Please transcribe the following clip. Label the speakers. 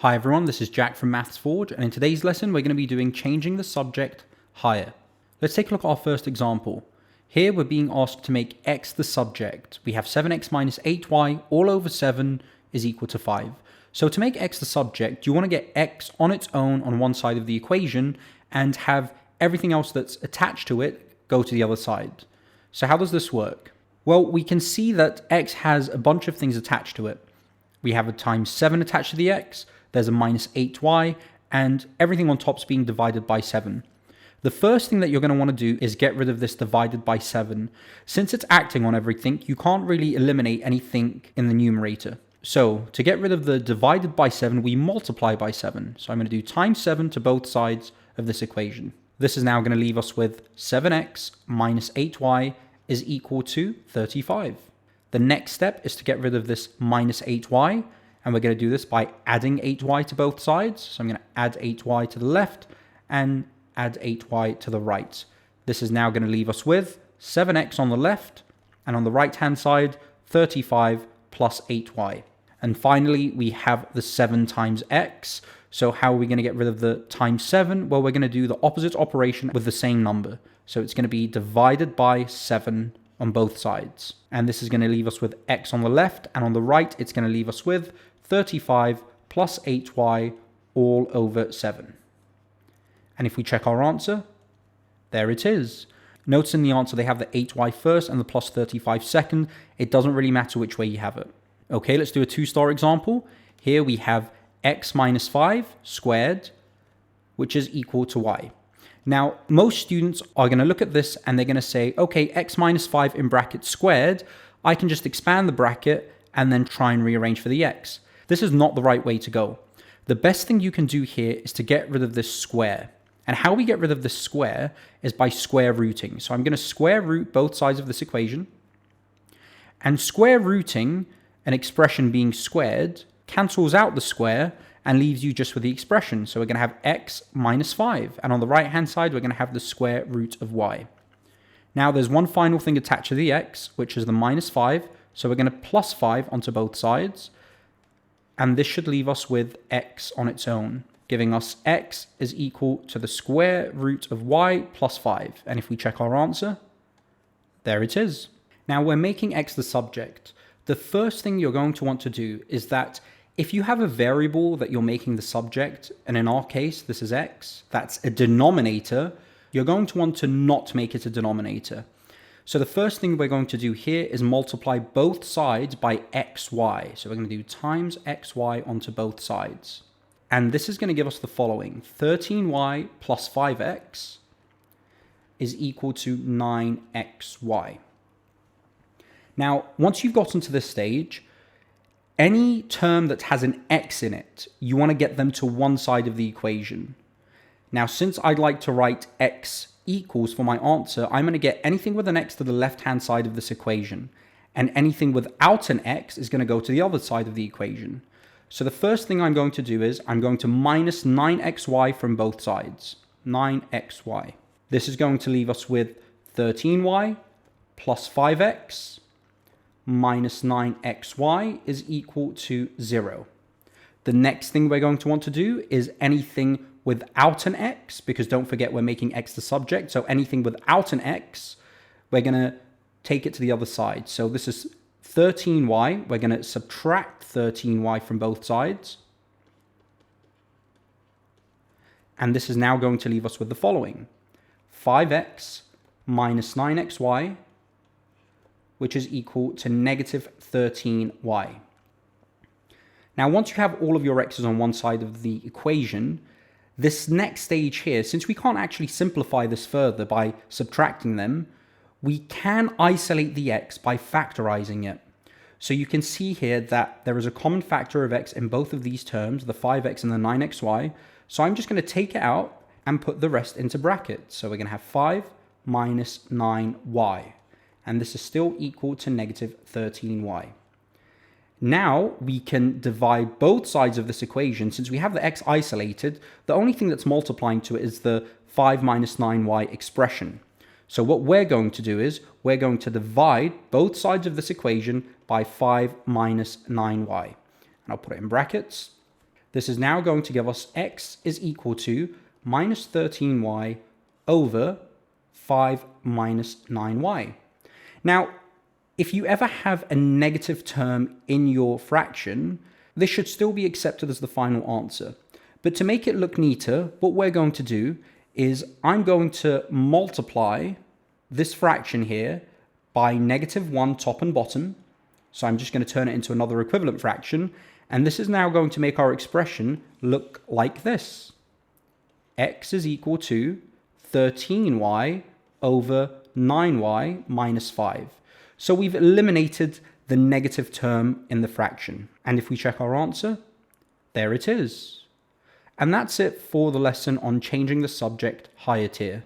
Speaker 1: Hi everyone, this is Jack from Maths Forge, and in today's lesson we're going to be doing changing the subject higher. Let's take a look at our first example. Here we're being asked to make x the subject. We have 7x minus 8y all over 7 is equal to 5. So to make x the subject, you want to get x on its own on one side of the equation and have everything else that's attached to it go to the other side. So how does this work? Well, we can see that x has a bunch of things attached to it. We have a times 7 attached to the x, there's a minus 8y, and everything on top's being divided by 7. The first thing that you're going to want to do is get rid of this divided by 7. Since it's acting on everything, you can't really eliminate anything in the numerator. So to get rid of the divided by 7, we multiply by 7. So I'm going to do times 7 to both sides of this equation. This is now going to leave us with 7x minus 8y is equal to 35. The next step is to get rid of this minus 8y, and we're going to do this by adding 8y to both sides. So I'm going to add 8y to the left and add 8y to the right. This is now going to leave us with 7x on the left, and on the right-hand side, 35 plus 8y. And finally, we have the 7 times x. So how are we going to get rid of the times 7? Well, we're going to do the opposite operation with the same number. So it's going to be divided by 7 on both sides. And this is going to leave us with x on the left, and on the right, it's going to leave us with 35 plus 8y all over 7. And if we check our answer, there it is. Notice in the answer they have the 8y first and the plus 35 second. It doesn't really matter which way you have it. Okay, let's do a 2-star example. Here we have x minus 5 squared, which is equal to y. Now, most students are going to look at this and they're going to say, okay, x minus 5 in brackets squared, I can just expand the bracket and then try and rearrange for the x. This is not the right way to go. The best thing you can do here is to get rid of this square. And how we get rid of this square is by square rooting. So I'm going to square root both sides of this equation. And square rooting, an expression being squared, cancels out the square and leaves you just with the expression. So we're going to have x minus 5. And on the right-hand side, we're going to have the square root of y. Now, there's one final thing attached to the x, which is the minus 5. So we're going to plus 5 onto both sides. And this should leave us with x on its own, giving us x is equal to the square root of y plus 5. And if we check our answer, there it is. Now, we're making x the subject. The first thing you're going to want to do is that if you have a variable that you're making the subject, and in our case, this is x, that's a denominator, you're going to want to not make it a denominator. So the first thing we're going to do here is multiply both sides by xy. So we're going to do times xy onto both sides. And this is going to give us the following. 13y plus 5x is equal to 9xy. Now, once you've gotten to this stage, any term that has an x in it, you want to get them to one side of the equation. Now, since I'd like to write x equals for my answer, I'm going to get anything with an x to the left-hand side of this equation. And anything without an x is going to go to the other side of the equation. So the first thing I'm going to do is I'm going to minus 9xy from both sides. 9xy. This is going to leave us with 13y plus 5x minus 9xy is equal to 0. The next thing we're going to want to do is anything without an x, because don't forget we're making x the subject, so anything without an x, we're going to take it to the other side. So this is 13y, we're going to subtract 13y from both sides. And this is now going to leave us with the following. 5x minus 9xy, which is equal to negative 13y. Now, once you have all of your x's on one side of the equation, this next stage here, since we can't actually simplify this further by subtracting them, we can isolate the x by factorizing it. So you can see here that there is a common factor of x in both of these terms, the 5x and the 9xy. So I'm just going to take it out and put the rest into brackets. So we're going to have 5 minus 9y. And this is still equal to negative 13y. Now we can divide both sides of this equation. Since we have the x isolated, the only thing that's multiplying to it is the 5 minus 9y expression. So what we're going to do is we're going to divide both sides of this equation by 5 minus 9y. And I'll put it in brackets. This is now going to give us x is equal to minus 13y over 5 minus 9y. Now, if you ever have a negative term in your fraction, this should still be accepted as the final answer. But to make it look neater, what we're going to do is I'm going to multiply this fraction here by -1 top and bottom. So I'm just going to turn it into another equivalent fraction. And this is now going to make our expression look like this. X is equal to 13y over 9y minus 5. So we've eliminated the negative term in the fraction. And if we check our answer, there it is. And that's it for the lesson on changing the subject higher tier.